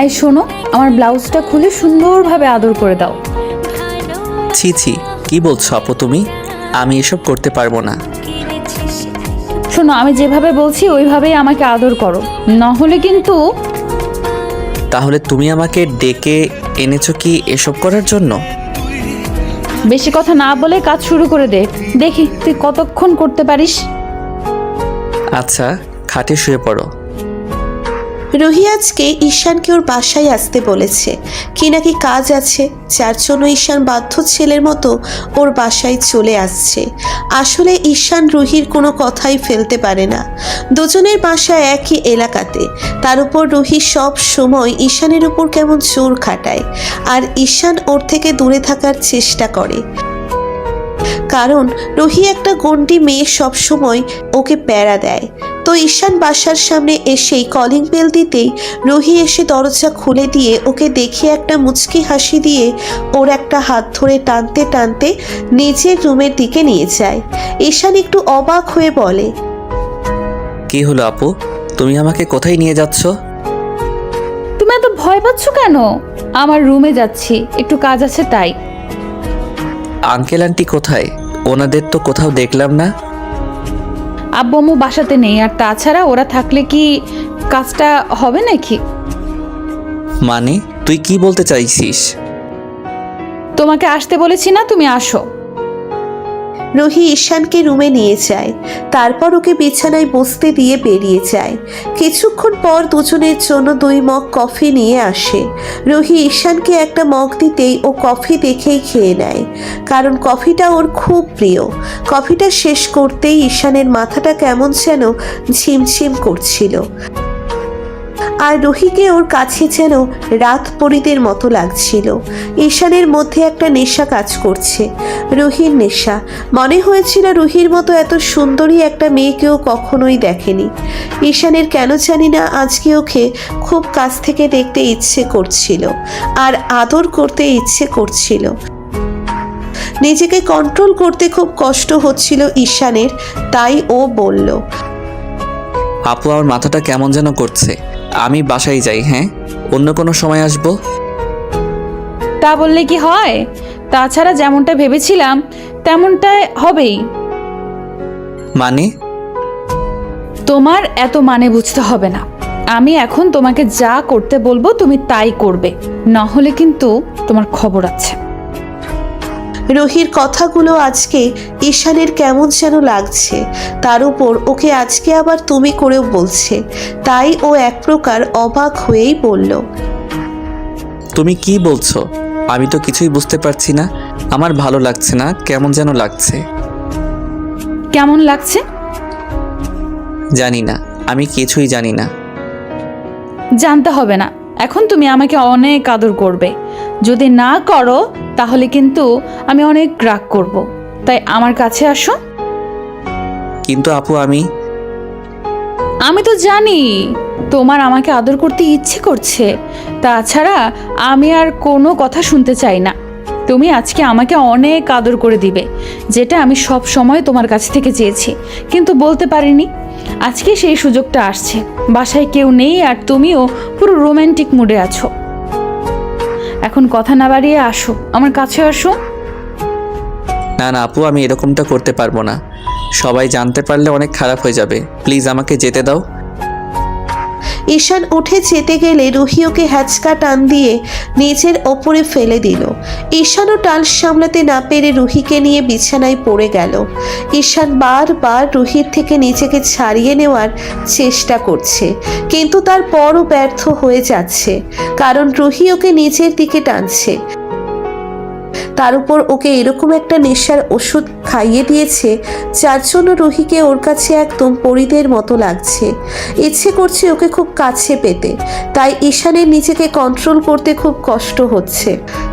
এই শোনো, আমার ব্লাউজটা খুলে সুন্দরভাবে আদর করে দাও। ছি ছি, কি বলছো আপু তুমি? আমি এসব করতে পারবো না। শোনো, আমি যেভাবে বলছি ওইভাবেই আমাকে আদর করো, নাহলে কিন্তু। তাহলে তুমি আমাকে ডেকে এনেছো কি এসব করার জন্য? বেশি কথা না বলে কাজ শুরু করে দে, দেখি তুই কতক্ষণ করতে পারিস। আচ্ছা, খাটে শুয়ে পড়ো। রুহি আজকে ঈশানকে ওর বাসায় আসতে বলেছে, কি নাকি কাজ আছে, যার জন্য ঈশান বাধ্য ছেলের মতো ওর বাসায় চলে আসছে। আসলে ঈশান রুহির কোনো কথাই ফেলতে পারে না, দুজনের বাসা একই এলাকাতে। তার উপর রুহি সব সময় ঈশানের উপর কেমন জোর খাটায়, আর ঈশান ওর থেকে দূরে থাকার চেষ্টা করে, কারণ রুহি একটা গন্ডি মেয়ে, সবসময় ওকে প্যারা দেয়। তো ঈশান বাসার সামনে এসেই কলিং বেল দিতেই রুহি এসে দরজা খুলে দিয়ে ওকে দেখে একটা মুচকি হাসি দিয়ে ওর একটা হাত ধরে টানতে টানতে নিজের রুমের দিকে নিয়ে যায়। ঈশান একটু অবাক হয়ে বলে, কি হলো আপু, তুমি আমাকে কোথায় নিয়ে যাচ্ছ? তুমি এত ভয় পাচ্ছ কেন? আমার রুমে যাচ্ছি, একটু কাজ আছে তাই। আঙ্কেল আন্টি কোথায়? ওনাদের তো কোথাও দেখলাম না। আব্বু আম্মু বাসাতে নেই, আর তাছাড়া ওরা থাকলে কি কাজটা হবে নাকি? মানে তুই কি বলতে চাইছিস? তোমাকে আসতে বলেছি না, তুমি আসো। রুহি ঈশানকে রুমে নিয়ে যায়, তারপর ওকে বিছানায় বসতে দিয়ে বেরিয়ে যায়। কিছুক্ষণ পর দুজনের জন্য 2 মগ কফি নিয়ে আসে। রুহি ঈশানকে একটা মগ দিতেই ও কফি দেখেই খেয়ে নেয়, কারণ কফিটা ওর খুব প্রিয়। কফিটা শেষ করতেই ঈশানের মাথাটা কেমন যেন ঝিমঝিম করছিল, আর রুহিকে ওর কাছে যেন রাত পরীদের মতো লাগছিল। ঈশানের মধ্যে একটা নেশা কাজ করছে, রুহির নেশা। মনে হয়েছিল রুহির মতো এত সুন্দরী একটা মেয়েকেও কখনোই দেখেনি। ঈশানের কেন জানি না আজকে ওকে খুব কাছ থেকে দেখতে ইচ্ছে করছিল, আর আদর করতে ইচ্ছে করছিল। নিজেকে কন্ট্রোল করতে খুব কষ্ট হচ্ছিল ঈশানের, তাই ও বলল, আপু আমার মাথাটা কেমন যেন করছে, আমি বাসায় যাই। হ্যাঁ, অন্য কোনো সময় আসবো। তা বললে কি হয়? তাছাড়া যেমনটা ভেবেছিলাম তেমনটাই হবেই। মানে? তোমার এত মানে বুঝতে হবে না। আমি এখন তোমাকে যা করতে বলবো তুমি তাই করবে, না হলে কিন্তু তোমার খবর আছে। রুহির কথাগুলো আজকে ঈশানের কেমন যেন লাগছে, তার উপর ওকে আজকে আবার তুমি করেও বলছে, তাই ও এক প্রকার অবাক হয়েই বলল, তুমি কি বলছো? আমি তো কিছুই বুঝতে পারছি না। আমার ভালো লাগছে না, কেমন যেন লাগছে। কেমন লাগছে? জানি না, আমি কিছুই জানি না। জানতে হবে না, এখন তুমি আমাকে অনেক আদর করবে। যদি না করো তাহলে কিন্তু আমি অনেক রাগ করব। তাই আমার কাছে আসো। কিন্তু আপু আমি তো জানি তোমার আমাকে আদর করতে ইচ্ছে করছে, তাছাড়া আমি আর কোনো কথা শুনতে চাই না। তুমি আজকে আমাকে অনেক আদর করে দিবে, যেটা আমি সব সময় তোমার কাছ থেকে চেয়েছি, কিন্তু বলতে পারিনি। আজকে সেই সুযোগটা আসছে। বাসায় কেউ নেই আর তুমিও পুরো রোমান্টিক মুডে আছো। এখন কথা না বাড়িয়ে আসো, আমার কাছে আসো। না না আপু, আমি এরকমটা করতে পারবো না। সবাই জানতে পারলে অনেক খারাপ হয়ে যাবে। প্লিজ আমাকে যেতে দাও। ঈশান উঠে যেতে গেলে রুহি ওকে হ্যাচকা টান দিয়ে নিচের ওপরে ফেলে দিল। ঈশানও টাল সামলাতে না পেরে রুহিকে নিয়ে বিছানায় পড়ে গেল। ঈশান বারবার রুহির থেকে নিজেকে ছাড়িয়ে নেওয়ার চেষ্টা করছে, কিন্তু তারপরও ব্যর্থ হয়ে যাচ্ছে, কারণ রুহি ওকে নিচের দিকে টানছে। তার উপর ওকে এরকম একটা নেশার ওষুধ খাইয়ে দিয়েছে, যার জন্য রুহিকে ওর কাছে একদম পরীদের মতো লাগছে। ইচ্ছে করছে ওকে খুব কাছে পেতে, তাই ঈশানের নিজেকে কন্ট্রোল করতে খুব কষ্ট হচ্ছে।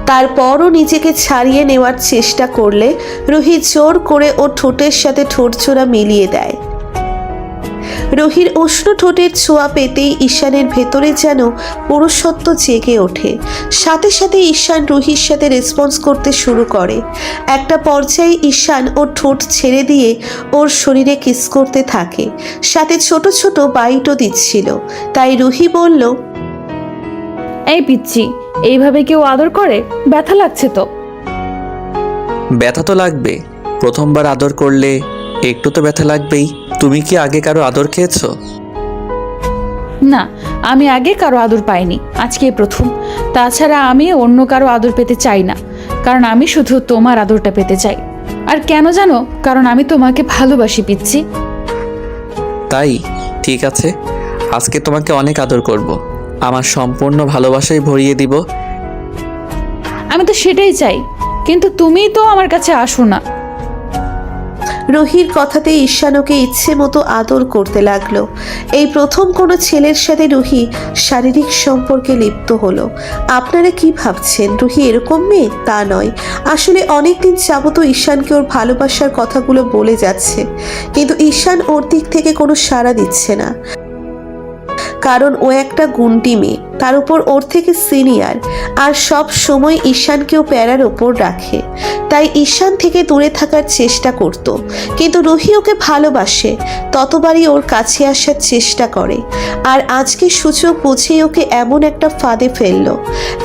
তারপরও নিজেকে ছাড়িয়ে নেওয়ার চেষ্টা করলে রুহি জোর করে ওর ঠোঁটের সাথে ঠোঁট জোড়া মিলিয়ে দেয়। রুহির উষ্ণ ঠোঁটের ছোঁয়া পেতেই ঈশানের ভেতরে যেন পুরুষত্ব জেগে ওঠে। সাথে সাথে ঈশান রুহির সাথে রেসপন্স করতে শুরু করে। একটা পর্যায়ে ঈশান ওর ঠোঁট ছেড়ে দিয়ে ওর শরীরে কিস করতে থাকে, সাথে ছোট ছোট বাইটও দিচ্ছিল। তাই রুহি বলল, এই পিচ্ছি, এইভাবে কেউ আদর করে? ব্যথা লাগছে তো। ব্যথা তো লাগবে, প্রথমবার আদর করলে একটু তো ব্যথা লাগবেই। তুমি কি আগে কারো আদর খেয়েছো? না, আমি আগে কারো আদর পাইনি, আজকে প্রথম। তাছাড়া আমি অন্য কারো আদর পেতে চাই না, কারণ আমি শুধু তোমার আদরটা পেতে চাই। আর কেন জানো? কারণ আমি তোমাকে ভালোবাসি পিচ্ছি। তাই ঠিক আছে, আজকে তোমাকে অনেক আদর করব, আমার সম্পূর্ণ ভালোবাসাই ভরিয়ে দিব। আমি তো সেটাই চাই, কিন্তু তুমিই তো আমার কাছে আসো না। রুহির কথাতে ঈশান ওকে ইচ্ছে মতো আদর করতে লাগলো। এই প্রথম কোনো ছেলের সাথে রুহি শারীরিক সম্পর্কে লিপ্ত হলো। আপনারা কি ভাবছেন রুহি এরকম মেয়ে? তা নয়, আসলে অনেকদিন যাবত ঈশানকে ওর ভালোবাসার কথাগুলো বলে যাচ্ছে, কিন্তু ঈশান ওর দিক থেকে কোনো সাড়া দিচ্ছে না। কারণ ও একটা গুন্টি মেয়ে, তার উপর ওর থেকে সিনিয়র, আর সব সময় ঈশানকেও প্যারার ওপর রাখে। তাই ঈশান থেকে দূরে থাকার চেষ্টা করত, কিন্তু রুহি ওকে ভালোবাসে, ততবারই ওর কাছে আসার চেষ্টা করে। আর আজকে সুযোগ বুঝেই ওকে এমন একটা ফাঁদে ফেললো।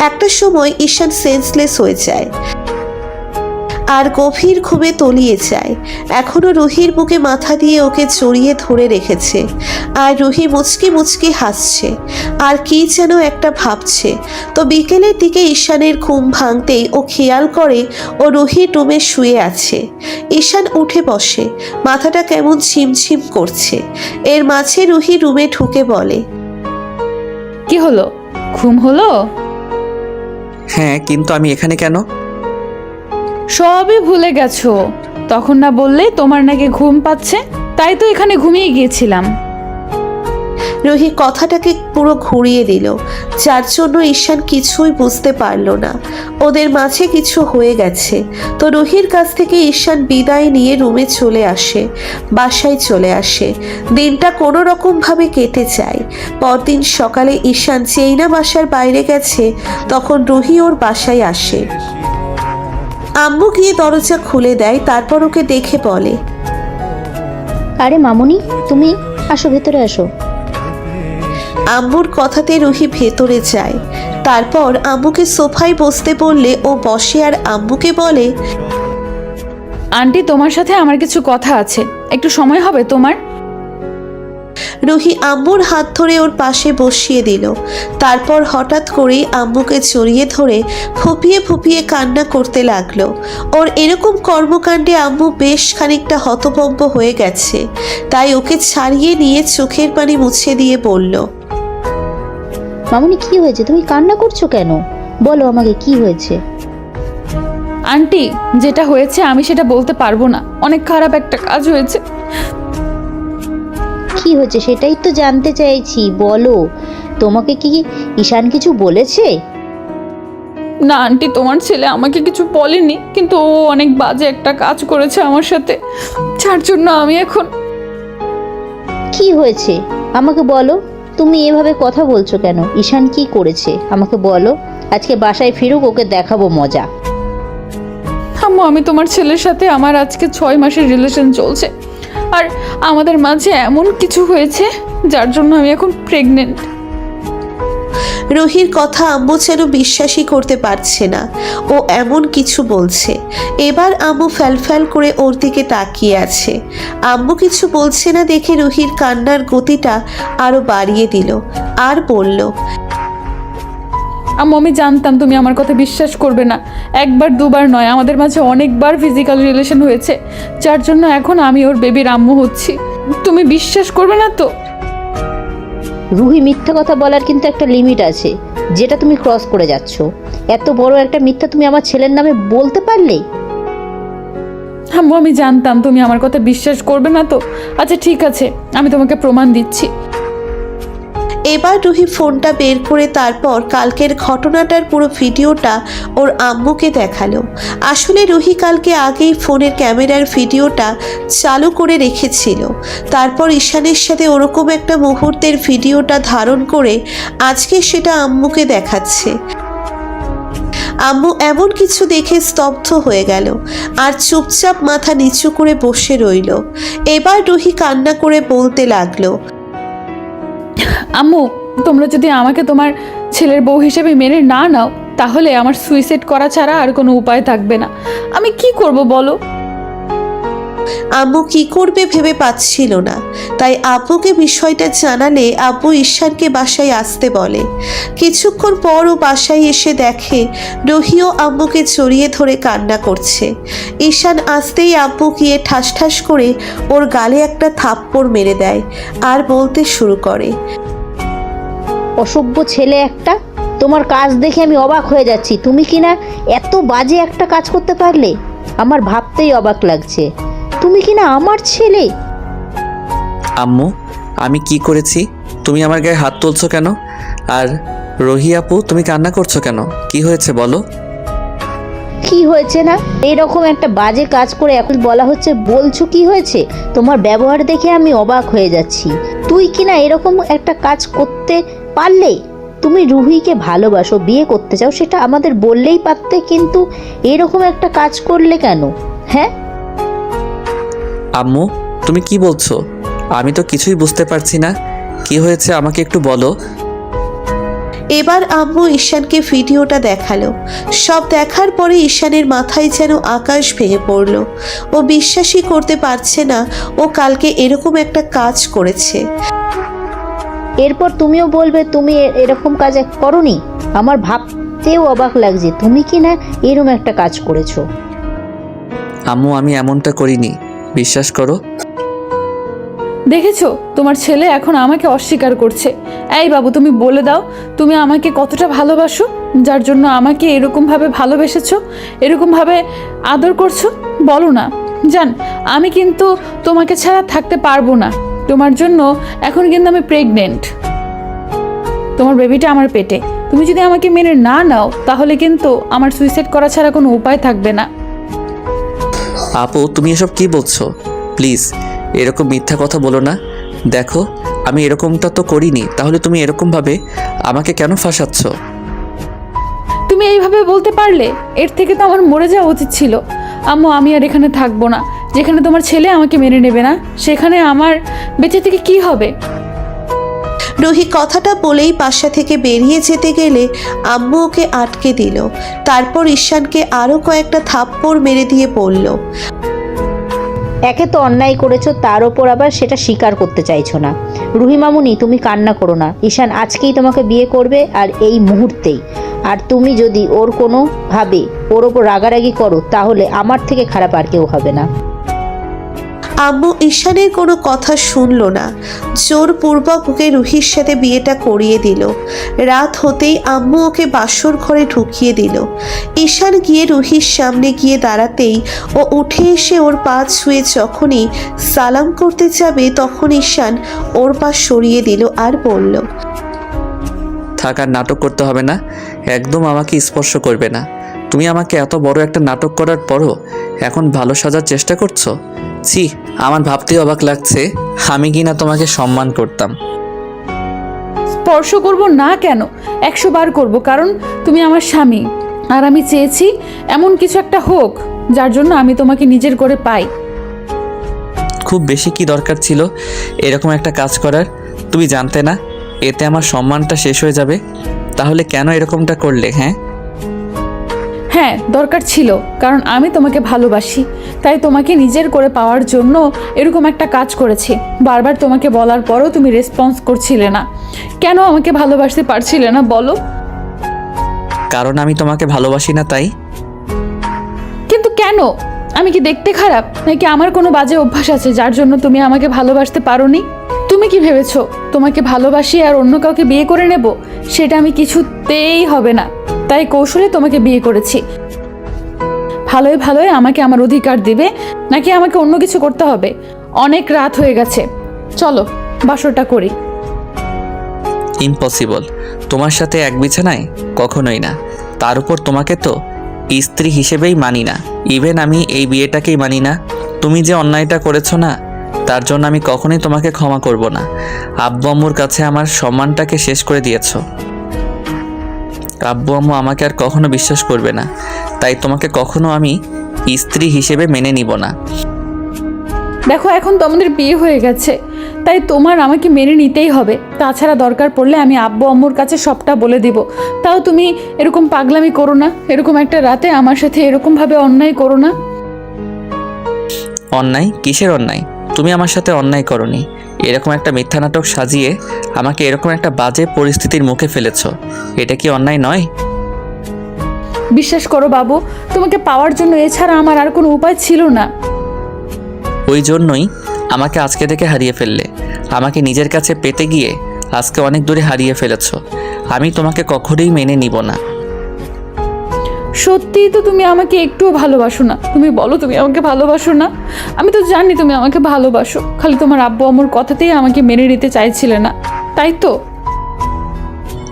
একটা সময় ঈশান সেন্সলেস হয়ে যায় আর গভীর ঘুমে তলিয়ে যায়। এখনো রুহির বুকে মাথা দিয়ে ওকে জড়িয়ে ধরে রেখেছে, আর রুহি মুচকি মুচকি হাসছে আর কি যেন একটা ভাবছে। তো বিকেলের দিকে ঈশানের ঘুম ভাঙতেই ও খেয়াল করে ও রুহির রুমে শুয়ে আছে। ঈশান উঠে বসে, মাথাটা কেমন ঝিমঝিম করছে। এর মাঝে রুহি রুমে ঢুকে বলে, কি হলো, ঘুম হলো? হ্যাঁ, কিন্তু আমি এখানে কেন? সবই ভুলে গেছো? তখন না বললে তোমার নাকি ঘুম পাচ্ছে, তাই তো এখানে ঘুমিয়ে গিয়েছিলাম। রুহি কথাটাকে পুরো ঘুরিয়ে দিল, যার জন্য ঈশান কিছুই বুঝতে পারল না। ওদের মাঝে কিছু হয়ে গেছে। তো রুহির কাছ থেকে ঈশান বিদায় নিয়ে রুমে চলে আসে, বাসায় চলে আসে। দিনটা কোনো রকমভাবে কেটে যায়। পরদিন সকালে ঈশান যেই না বাসার বাইরে গেছে, তখন রুহি ওর বাসায় আসে। আম্মু গিয়ে দরজা খুলে দেয়, তারপর ওকে দেখে বলে, আরে মামুনি, তুমি আসো, ভেতরে আসো। আম্মুর কথাতে রুহি ভেতরে যায়। তারপর আম্মুকে সোফায় বসতে বললে ও বসে আর আম্মুকে বলে, আন্টি, তোমার সাথে আমার কিছু কথা আছে, একটু সময় হবে তোমার? রুহি আম্মুর হাত ধরে ওর পাশে বসিয়ে দিল। তারপর হঠাৎ করেই আম্মুকে জড়িয়ে ধরে ফুপিয়ে ফুপিয়ে কান্না করতে লাগলো। ওর এরকম কর্মকাণ্ডে আম্মু বেশ খানিকটা হতভম্ব হয়ে গেছে। তাই ওকে ছাড়িয়ে নিয়ে চোখের পানি মুছে দিয়ে বলল, মামুনি, কি হয়েছে? তুমি কান্না করছো কেন? বলো আমাকে, কি হয়েছে? আন্টি, যেটা হয়েছে আমি সেটা বলতে পারবো না, অনেক খারাপ একটা কাজ হয়েছে। কি হয়েছে সেটাই তো জানতে চাইছি, বলো। তোমাকে কি ঈশান কিছু বলেছে? না আন্টি, তোমার ছেলে আমাকে কিছু বলেনি, কিন্তু ও অনেক বাজে একটা কাজ করেছে আমার সাথে, যার জন্য আমি এখন। কি হয়েছে আমাকে বলো। তুমি এভাবে কথা বলছো কেন? ঈশান কি করেছে আমাকে বলো। আজকে বাসায় ফিরুক, ওকে দেখাবো মজা। আম্মু, আমি তোমার ছেলের সাথে আমার আজকে 6 মাসের রিলেশন চলছে, আর আমাদের মাঝে এমন কিছু হয়েছে যার জন্য আমি এখন প্রেগনেন্ট। রুহির কথা আম্মু যেন বিশ্বাসই করতে পারছে না ও এমন কিছু বলছে। এবার আম্মু ফ্যালফ্যাল করে ওর দিকে তাকিয়ে আছে। আম্মু কিছু বলছে না দেখে রুহির কান্নার গতিটা আরো বাড়িয়ে দিল আর বলল, আম্মু, আমি জানতাম তুমি আমার কথা বিশ্বাস করবে না। একবার দুবার নয়, আমাদের মাঝে অনেকবার ফিজিক্যাল রিলেশন হয়েছে, যার জন্য এখন আমি ওর বেবির আম্মু হচ্ছি। তুমি বিশ্বাস করবে না তো? রুহি, মিথ্যা কথা বলার কিন্তু একটা লিমিট আছে, যেটা তুমি ক্রস করে যাচ্ছ। এত বড় একটা মিথ্যা তুমি আমার ছেলের নামে বলতে পারলে? আম্মু, আমি জানতাম তুমি আমার কথা বিশ্বাস করবে না তো। আচ্ছা ঠিক আছে, আমি তোমাকে প্রমাণ দিচ্ছি। এবার রুহি ফোনটা বের করে তারপর কালকের ঘটনাটার পুরো ভিডিওটা ওর আম্মুকে দেখালো। আসলে রুহি কালকে আগেই ফোনের ক্যামেরার ভিডিওটা চালু করে রেখেছিল। তারপর ঈশানের সাথে ওরকম একটা মুহূর্তের ভিডিওটা ধারণ করে আজকে সেটা আম্মুকে দেখাচ্ছে। আম্মু এমন কিছু দেখে স্তব্ধ হয়ে গেল আর চুপচাপ মাথা নিচু করে বসে রইল। এবার রুহি কান্না করে বলতে লাগলো, আম্মু, তোমরা যদি আমাকে তোমার ছেলের বউ হিসেবে মেনে না নাও, তাহলে আমার সুইসাইড করা ছাড়া আর কোনো উপায় থাকবে না। আমি কি করব বলো? আম্মু কি করবে ভেবে পাচ্ছিল না, তাই আব্বুকে বিষয়টা জানালে আব্বু ঈশানকে বাসায় আসতে বলে। কিছুক্ষণ পর ও বাসায় এসে দেখে রুহিও আম্মুকে জড়িয়ে ধরে কান্না করছে। ঈশান আসতেই আব্বু গিয়ে ঠাস ঠাস করে ওর গালে একটা থাপ্পড় মেরে দেয় আর বলতে শুরু করে, অসভ্য ছেলে একটা, তোমার কাজ দেখে আমি অবাক হয়ে যাচ্ছি। তুমি কি না এত বাজে একটা কাজ করতে পারলে? আমার ভাবতেই অবাক লাগছে। তুমি কি না আমার ছেলে? আম্মু, আমি কি করেছি? তুমি আমার গায়ে হাত তুলছো কেন? আর রোহি আপু, তুমি কান্না করছো কেন? কি হয়েছে বলো? কি হয়েছে না? এরকম একটা বাজে কাজ করে এখন বলা হচ্ছে বলছো কি হয়েছে? তোমার ব্যবহার দেখে আমি অবাক হয়ে যাচ্ছি। তুই কি না এরকম একটা কাজ করতে পারলে? তুমি রুহিকে ভালোবাসো, বিয়ে করতে চাও, সেটা আমাদের বললেই পারতে, কিন্তু এরকম একটা কাজ করলে কেন? হ্যাঁ আম্মু, তুমি কি বলছো? আমি তো কিছুই বুঝতে পারছি না। কি হয়েছে আমাকে একটু বলো। এবার আম্মু ঈশানকে ভিডিওটা দেখালো। সব দেখার পরে ঈশানের মাথায় যেন আকাশ ভেঙে পড়ল। ও বিশ্বাসই করতে পারছে না ও কালকে এরকম একটা কাজ করেছে। এরপর তুমিও বলবে তুমি এরকম কাজ করোনি? আমার ভাবতেও অবাক লাগছে তুমি কি না এরকম একটা কাজ করেছো। আম্মু, আমি এমনটা করিনি, বিশ্বাস করো। দেখেছো, তোমার ছেলে এখন আমাকে অস্বীকার করছে। এই বাবু, তুমি বলে দাও, তুমি আমাকে কতটা ভালোবাসো, যার জন্য আমাকে এরকমভাবে ভালোবেসেছো, এরকমভাবে আদর করছো? বলো না। জান, আমি কিন্তু তোমাকে ছাড়া থাকতে পারবো না। তোমার জন্য এখন কিন্তু আমি প্রেগনেন্ট। তোমার বেবিটা আমার পেটে। তুমি যদি আমাকে মেনে না নাও, তাহলে কিন্তু আমার সুইসাইড করা ছাড়া কোনো উপায় থাকবে না। আপু, তুমি এসব কি বলছো? প্লিজ এরকম মিথ্যা কথা বলো না। দেখো, আমি এরকমটা তো করিনি, তাহলে তুমি এরকমভাবে আমাকে কেন ফাঁসাচ্ছ? তুমি এইভাবে বলতে পারলে? এর থেকে তো আমার মরে যাওয়া উচিত ছিল। আম্মু, আমি আর এখানে থাকবো না। যেখানে তোমার ছেলে আমাকে মেনে নেবে না, সেখানে আমার বেঁচে থেকে কি হবে? রুহি কথাটা বলেই বাসা থেকে বেরিয়ে যেতে গেলে আম্মু ওকে আটকে দিল। তারপর ঈশানকে আরও কয়েকটা থাপ্পড় মেরে দিয়ে বলল, একে তো অন্যায় করেছো, তার ওপর আবার সেটা স্বীকার করতে চাইছো না। রুহি মামুনি, তুমি কান্না করো না। ঈশান আজকেই তোমাকে বিয়ে করবে, আর এই মুহূর্তেই। আর তুমি যদি ওর কোনোভাবে ওর ওপর রাগারাগি করো, তাহলে আমার থেকে খারাপ আর কেউ হবে না। আম্মু ঈশানের কোনো কথা শুনল না। জোরপূর্বক ওকে রুহির সাথে বিয়েটা করিয়ে দিল। রাত হতেই আম্মু ওকে বাসর ঘরে ঢুকিয়ে দিল। ঈশান গিয়ে রুহির সামনে গিয়ে দাঁড়াতেই ও উঠে এসে ওর পা ছুঁয়ে যখনই সালাম করতে যাবে, তখন ঈশান ওর পা সরিয়ে দিল আর বলল, থাকার নাটক করতে হবে না, একদম আমাকে স্পর্শ করবে না। তুমি আমাকে এত বড় একটা নাটক করার পরও এখন ভালো সাজার চেষ্টা করছো? ছি, আমার ভাবতেই অবাক লাগছে। আমি কি না তোমাকে সম্মান করতাম? স্পর্শ করব না কেন? 100 বার করব, কারণ তুমি আমার স্বামী। আর আমি চেয়েছি এমন কিছু একটা হোক যার জন্য আমি তোমাকে নিজের করে পাই। খুব বেশি কি দরকার ছিল এরকম একটা কাজ করার? তুমি জানতে না এতে আমার সম্মানটা শেষ হয়ে যাবে? তাহলে কেন এরকমটা করলে? হ্যাঁ, দরকার ছিল, কারণ আমি তোমাকে ভালোবাসি। তাই তোমাকে নিজের করে পাওয়ার জন্য এরকম একটা কাজ করেছি। বারবার তোমাকে বলার পরও তুমি রেসপন্স করছিলে না। কেন আমাকে ভালোবাসতে পারছিলে না বলো? কারণ আমি তোমাকে ভালোবাসি না, তাই। কিন্তু কেন? আমি কি দেখতে খারাপ, নাকি আমার কোনো বাজে অভ্যাস আছে যার জন্য তুমি আমাকে ভালোবাসতে পারোনি? তুমি কি ভেবেছো তোমাকে ভালোবাসি আর অন্য কাউকে বিয়ে করে নেব? সেটা আমি কিছুতেই হবে না। তাই কৌশলে তোমাকে বিয়ে করেছি। ভালোই ভালোই আমাকে আমার অধিকার দিবে, নাকি আমাকে অন্য কিছু করতে হবে? অনেক রাত হয়ে গেছে, চলো বাসরটা করি। ইম্পসিবল। তোমার সাথে এক বিছানায় কখনোই না। তার উপর তোমাকে তো স্ত্রী হিসেবেই মানি না। ইভেন আমি এই বিয়েটাকেই মানি না। তুমি যে অন্যায়টা করেছো না, তার জন্য আমি কখনোই তোমাকে ক্ষমা করব না। আব্বু আম্মুর কাছে আমার সম্মানটাকে শেষ করে দিয়েছো। আব্বু আম্মু আমাকে আর কখনো বিশ্বাস করবে না, তাই তোমাকে কখনো আমি স্ত্রী হিসেবে মেনে নিব না। দেখো, এখন তো আমাদের বিয়ে হয়ে গেছে, তাই তোমার আমাকে মেনে নিতেই হবে। তাছাড়া দরকার পড়লে আমি আব্বু আম্মুর কাছে সবটা বলে দিব। তাও তুমি এরকম পাগলামি করো না, এরকম একটা রাতে আমার সাথে এরকমভাবে অন্যায় করো না। অন্যায়? কিসের অন্যায়? তুমি আমার সাথে অন্যায় করনি। এরকম একটা মিথ্যা নাটক সাজিয়ে আমাকে এরকম একটা বাজে পরিস্থিতির মুখে ফেলেছো। এটা কি অন্যায় নয়? বিশ্বাস করো বাবু, তোমাকে পাওয়ার জন্য এছাড়া আমার আর কোনো উপায় ছিল না। ওই জন্যই আমাকে আজকে থেকে হারিয়ে ফেললে। আমাকে নিজের কাছে পেতে গিয়ে আজকে অনেক দূরে হারিয়ে ফেলেছো। আমি তোমাকে কখনোই মেনে নিব না। সত্যিই তো তুমি আমাকে একটুও ভালোবাসো না। তুমি বলো তুমি আমাকে ভালোবাসো না? আমি তো জানি তুমি আমাকে ভালোবাসো, খালি তোমার আব্বু আম্মুর কথাতেই আমাকে মেনে নিতে চাইছিলে না, তাই তো?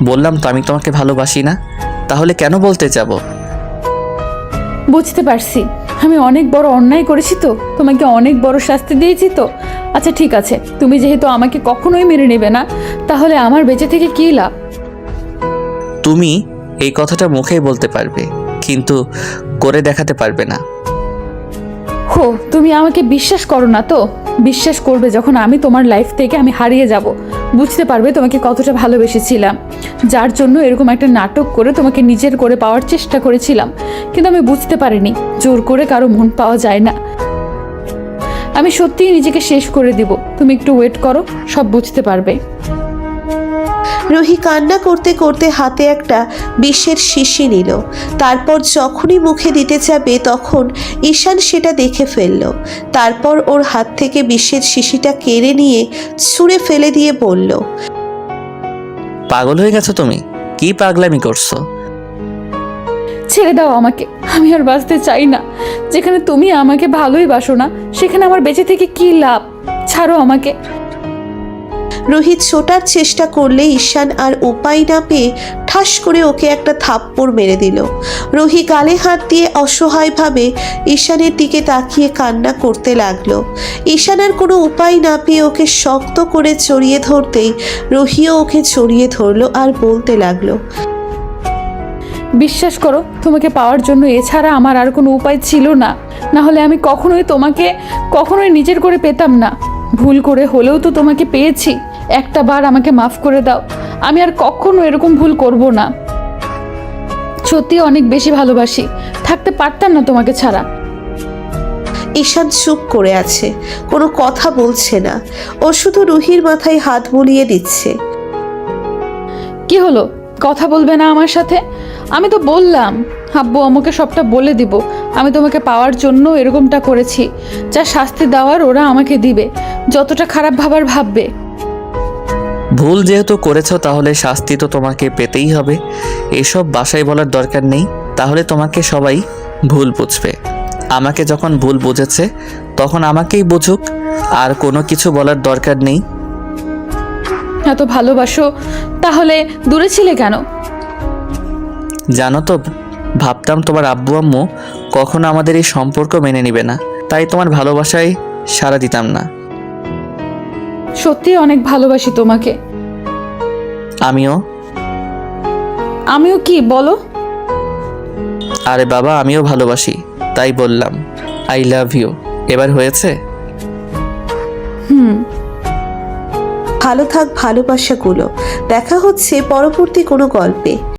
বললাম তো আমি তোমাকে ভালোবাসি না, তাহলে কেন বলতে যাব? বুঝতে পারছি, আমি অনেক বড় অন্যায় করেছি তো, তোমাকে অনেক বড় শাস্তি দিয়েছি তো। আচ্ছা ঠিক আছে, তুমি যেহেতু আমাকে কখনোই মেনে নেবে না, তাহলে আমার বেঁচে থেকে কী লাভ? তুমি এই কথাটা মুখেই বলতে পারবে, কিন্তু করে দেখাতে পারবে না। হো, তুমি আমাকে বিশ্বাস করো না তো? বিশ্বাস করবে যখন আমি তোমার লাইফ থেকে আমি হারিয়ে যাব, বুঝতে পারবে তোমাকে কতটা ভালোবেসেছিলাম, যার জন্য এরকম একটা নাটক করে তোমাকে নিজের করে পাওয়ার চেষ্টা করেছিলাম। কিন্তু আমি বুঝতে পারিনি জোর করে কারো মন পাওয়া যায় না। আমি সত্যিই নিজেকে শেষ করে দিব। তুমি একটু ওয়েট করো, সব বুঝতে পারবে। রুহি কান্না করতে করতে হাতে একটা বিষের শিশি নিল। তারপর যখনই মুখে দিতে যাবে তখন ঈশান সেটা দেখে ফেলল। তারপর ওর হাত থেকে বিষের শিশিটা কেড়ে নিয়ে ছুঁড়ে ফেলে দিয়ে বলল, পাগল হয়ে গেছো তুমি? কি পাগলামি করছো? ছেড়ে দাও আমাকে, আমি আর বাঁচতে চাই না। যেখানে তুমি আমাকে ভালোই বাসো না, সেখানে আমার বেঁচে থেকে কী লাভ? ছাড়ো আমাকে। রোহিত ছোটার চেষ্টা করলে ঈশান আর উপায় না পেয়ে ঠাস করে ওকে একটা থাপ্পড় মেরে দিল। রোহি গালে হাত দিয়ে অসহায়ভাবে ঈশানের দিকে তাকিয়ে কান্না করতে লাগলো। ঈশান আর কোনো উপায় না পেয়ে ওকে শক্ত করে জড়িয়ে ধরতেই রোহিও ওকে জড়িয়ে ধরলো আর বলতে লাগলো, বিশ্বাস করো, তোমাকে পাওয়ার জন্য এছাড়া আমার আর কোনো উপায় ছিল না। না হলে আমি কখনোই নিজের করে পেতাম না। ভুল করে হলেও তো তোমাকে পেয়েছি। একটা বার আমাকে মাফ করে দাও, আমি আর কখনো এরকম ভুল করব না। সত্যি অনেক বেশি ভালোবাসি, থাকতে পারতাম না তোমাকে ছাড়া। ঈশান চুপ করে আছে, কোনো কথা বলছে না। ও শুধু রুহির মাথায় হাত বুলিয়ে দিচ্ছে। কি হলো, কথা বলবে না আমার সাথে? আমি তো বললাম আব্বু আমাকে সবটা বলে দিব। আমি তোমাকে পাওয়ার জন্য এরকমটা করেছি। যা শাস্তি দেওয়ার ওরা আমাকে দিবে, যতটা খারাপ ভাবার ভাববে। ভুল যেহেতু করেছো তাহলে শাস্তি তো তোমাকে পেতেই হবে। এসব বাসায় বলার দরকার নেই, তাহলে তোমাকে সবাই ভুল বুঝবে। আমাকে যখন ভুল বুঝেছে তখন আমাকেই বুঝুক, আর কোনো কিছু বলার দরকার নেই। এত ভালোবাসো তাহলে দূরে ছিলে কেন? জানো তো, ভাবতাম তোমার আব্বু আম্মু কখনো আমাদের এই সম্পর্ক মেনে নেবে না, তাই তোমার ভালোবাসায় সাড়া দিতাম না। সত্যি অনেক ভালোবাসি তোমাকে। আমিও কি বলো? আরে বাবা, আমিও ভালোবাসি, তাই বললাম আই লাভ ইউ। এবার হয়েছে? ভালো থাক ভালোবাসাগুলো। দেখা হচ্ছে পরবর্তী কোনো গল্পে।